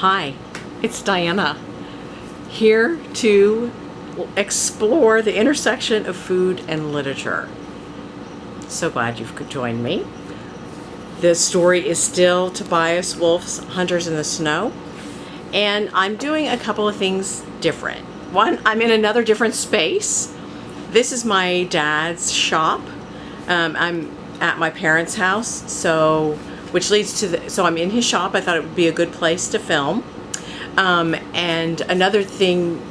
Hi, it's Diana, here to explore the intersection of food and literature. So glad you could join me. The story is still Tobias Wolff's Hunters in the Snow, and I'm doing a couple of things different. One, I'm in another different space. This is my dad's shop. I'm at my parents' house, so I'm in his shop. I thought it would be a good place to film. And another thing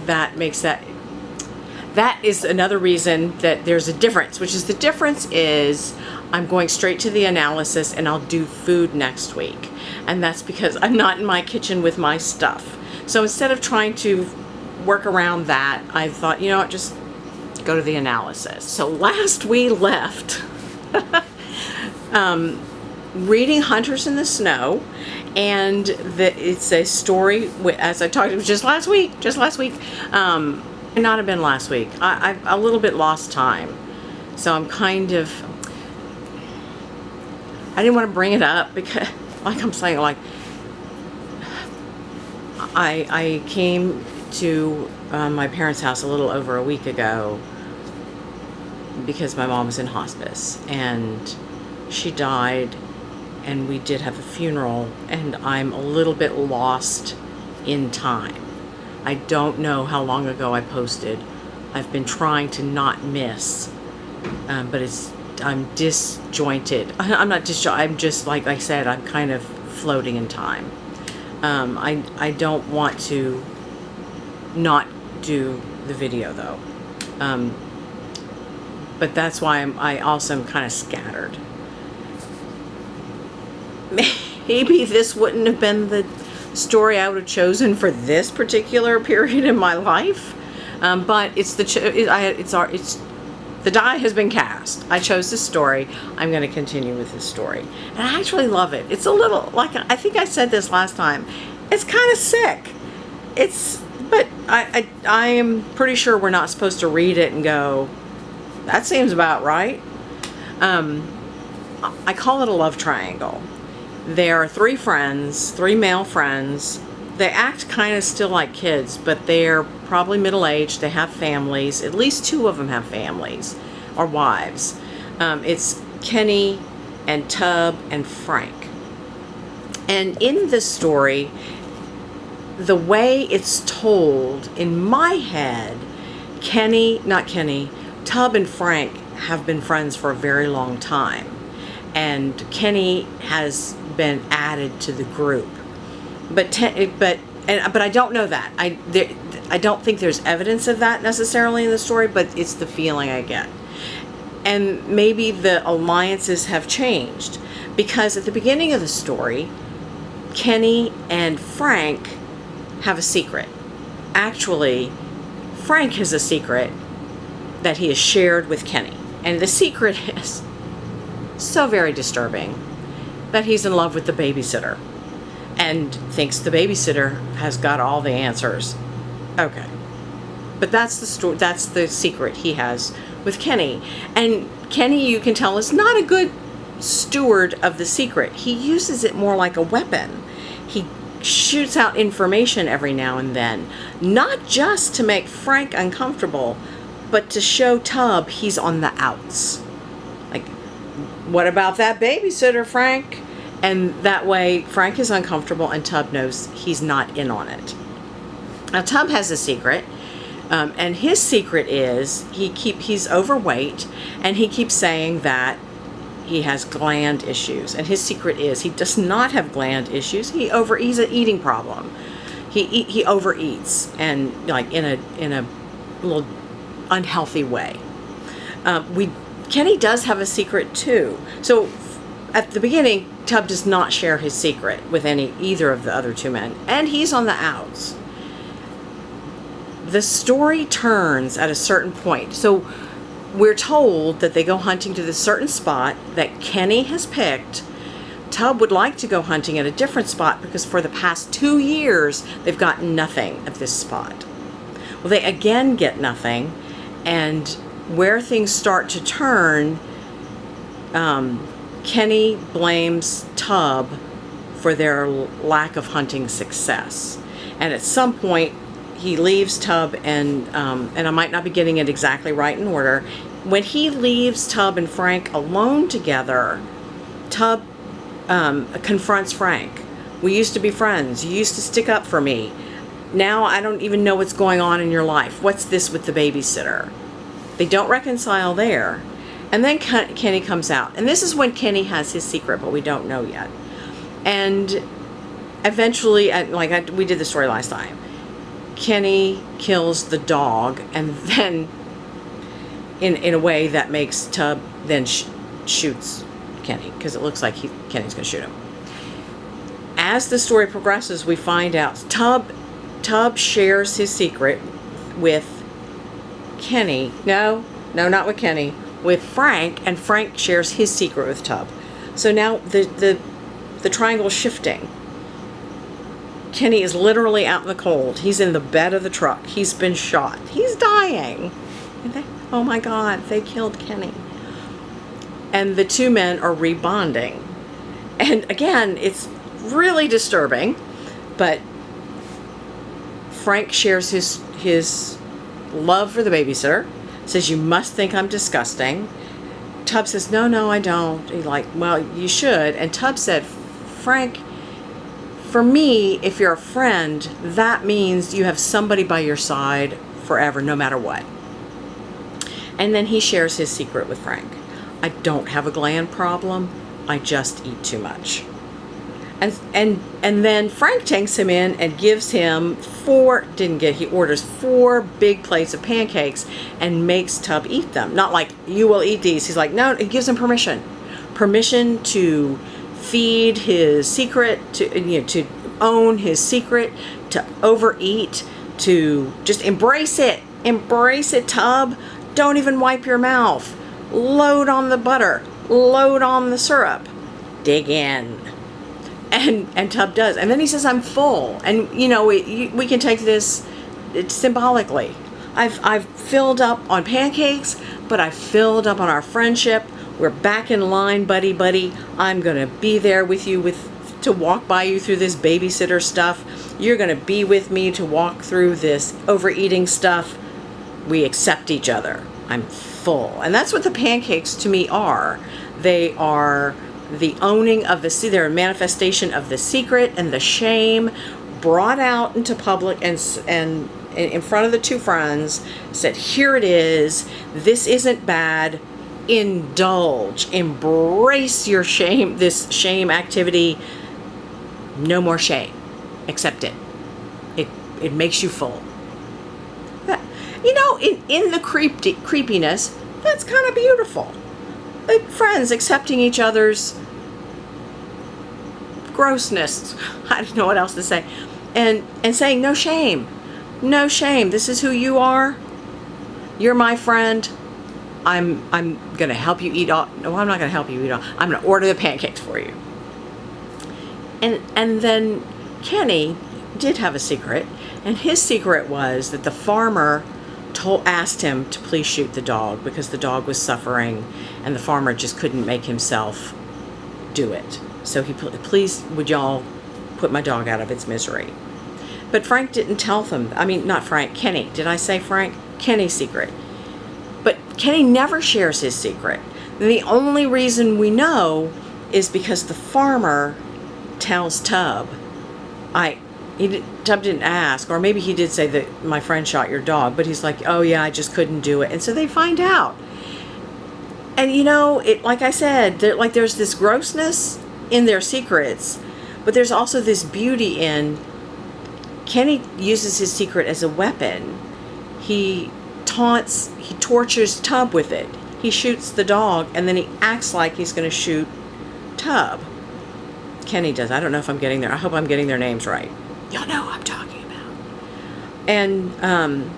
that makes that is another reason that there's a difference, which is the difference is I'm going straight to the analysis, and I'll do food next week. And that's because I'm not in my kitchen with my stuff. So instead of trying to work around that, I thought, you know what, just go to the analysis. So last we left reading Hunters in the Snow, and it's a story, as I talked, it was just last week, it not have been last week. I've a little bit lost time, so I'm kind of, I didn't want to bring it up because, like I'm saying, like, I came to my parents' house a little over a week ago because my mom was in hospice, and she died, and we did have a funeral, and I'm a little bit lost in time. I don't know how long ago I posted. I've been trying to not miss, but I'm disjointed. I'm not disjointed, I'm just, like I said, I'm kind of floating in time. I don't want to not do the video though. But that's why I also am kind of scattered. Maybe this wouldn't have been the story I would have chosen for this particular period in my life, but the die has been cast. I chose this story. I'm going to continue with this story, and I actually love it. It's a little, like, I think I said this last time, it's kind of sick. But I am pretty sure we're not supposed to read it and go, that seems about right. I call it a love triangle. There are three male friends. They act kind of still like kids, but they're probably middle-aged. They have families. At least two of them have families or wives. It's Kenny and Tub and Frank. And in this story, the way it's told, in my head, Tub and Frank have been friends for a very long time. And Kenny has been added to the group, but I don't know that. I don't think there's evidence of that necessarily in the story, but it's the feeling I get. And maybe the alliances have changed, because at the beginning of the story, Kenny and Frank have a secret. Actually, Frank has a secret that he has shared with Kenny, and the secret is so very disturbing, that he's in love with the babysitter and thinks the babysitter has got all the answers. Okay, but that's the story. That's the secret he has with Kenny. And Kenny, you can tell, is not a good steward of the secret. He uses it more like a weapon. He shoots out information every now and then, not just to make Frank uncomfortable, but to show Tub he's on the outs. Like, what about that babysitter, Frank? And that way Frank is uncomfortable and Tub knows he's not in on it. Now Tub has a secret, and his secret is he's overweight, and he keeps saying that he has gland issues. And his secret is he does not have gland issues. He's an eating problem. He overeats, and like in a little unhealthy way. Kenny does have a secret too. So at the beginning, Tub does not share his secret with either of the other two men, and he's on the outs. The story turns at a certain point. So we're told that they go hunting to this certain spot that Kenny has picked. Tub would like to go hunting at a different spot because for the past 2 years, they've gotten nothing at this spot. Well, they again get nothing, and where things start to turn, Kenny blames Tub for their lack of hunting success. And at some point, he leaves Tub and I might not be getting it exactly right in order. When he leaves Tub and Frank alone together, Tub confronts Frank. We used to be friends. You used to stick up for me. Now I don't even know what's going on in your life. What's this with the babysitter? They don't reconcile there. And then Kenny comes out. And this is when Kenny has his secret, but we don't know yet. And eventually, we did the story last time, Kenny kills the dog, and then in a way that makes Tub then shoots Kenny, because it looks like Kenny's going to shoot him. As the story progresses, we find out Tub shares his secret with Kenny. No, not with Kenny. With Frank, and Frank shares his secret with Tub. So now the triangle is shifting. Kenny is literally out in the cold. He's in the bed of the truck. He's been shot. He's dying. And oh my God, they killed Kenny. And the two men are rebonding. And again, it's really disturbing, but Frank shares his love for the babysitter, says, you must think I'm disgusting. Tub says, no, I don't. He's like, well, you should. And Tub said, Frank, for me, if you're a friend, that means you have somebody by your side forever, no matter what. And then he shares his secret with Frank. I don't have a gland problem. I just eat too much. And then Frank takes him in and gives him he orders 4 big plates of pancakes and makes Tub eat them. Not like, you will eat these. He's like, no, it gives him permission. Permission to feed his secret, to own his secret, to overeat, to just embrace it. Embrace it, Tub. Don't even wipe your mouth. Load on the butter. Load on the syrup. Dig in. And Tub does. And then he says, I'm full. And, we can take this symbolically. I've filled up on pancakes, but I've filled up on our friendship. We're back in line, buddy. I'm going to be there with you to walk by you through this babysitter stuff. You're going to be with me to walk through this overeating stuff. We accept each other. I'm full. And that's what the pancakes to me are. They are the owning of they're a manifestation of the secret and the shame brought out into public and in front of the two friends, said, here it is. This isn't bad. Indulge. Embrace your shame, this shame activity. No more shame. Accept it. It makes you full. In the creepiness, that's kind of beautiful. Like friends accepting each other's grossness. I don't know what else to say. And saying, no shame. No shame. This is who you are. You're my friend. I'm going to help you eat all. No, I'm not going to help you eat all. I'm going to order the pancakes for you. And then Kenny did have a secret. And his secret was that the farmer asked him to please shoot the dog because the dog was suffering and the farmer just couldn't make himself do it. So he, please, would y'all put my dog out of its misery? But Frank didn't tell them. I mean, not Frank, Kenny. Did I say Frank? Kenny's secret. But Kenny never shares his secret. The only reason we know is because the farmer tells Tub, Tub didn't ask, or maybe he did say that my friend shot your dog, but he's like, oh yeah, I just couldn't do it. And so they find out. And like I said, there's this grossness in their secrets, but there's also this beauty in Kenny uses his secret as a weapon. He tortures Tub with it. He shoots the dog, and then he acts like he's going to shoot Tub. Kenny does. I don't know if I'm getting there. I hope I'm getting their names right. Y'all know who I'm talking about. And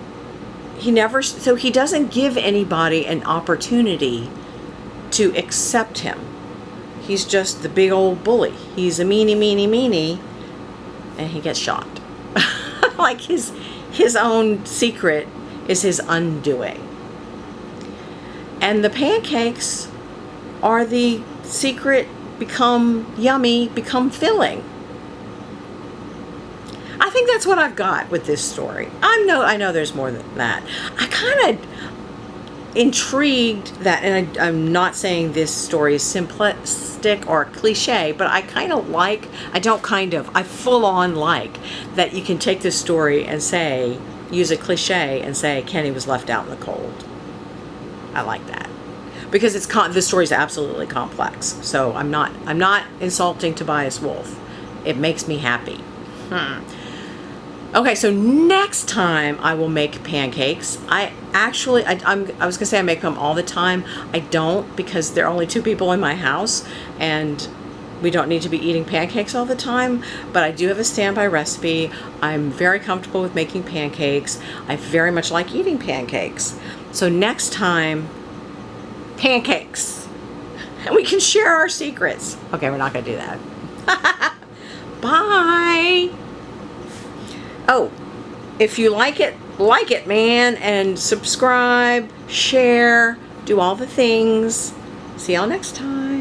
he doesn't give anybody an opportunity to accept him. He's just the big old bully. He's a meanie, and he gets shot. Like his own secret is his undoing. And the pancakes are the secret become yummy, become filling. I think that's what I've got with this story. I know there's more than that. I kind of intrigued that, and I'm not saying this story is simplistic or cliche, but I full on like that you can take this story and say, use a cliche and say Kenny was left out in the cold. I like that because this story is absolutely complex. So I'm not insulting Tobias Wolff. It makes me happy. Okay, so next time I will make pancakes. I was gonna say I make them all the time. I don't, because there are only 2 people in my house and we don't need to be eating pancakes all the time, but I do have a standby recipe. I'm very comfortable with making pancakes. I very much like eating pancakes. So next time, pancakes. And we can share our secrets. Okay, we're not gonna do that. Bye. Oh, if you like it, man, and subscribe, share, do all the things. See y'all next time.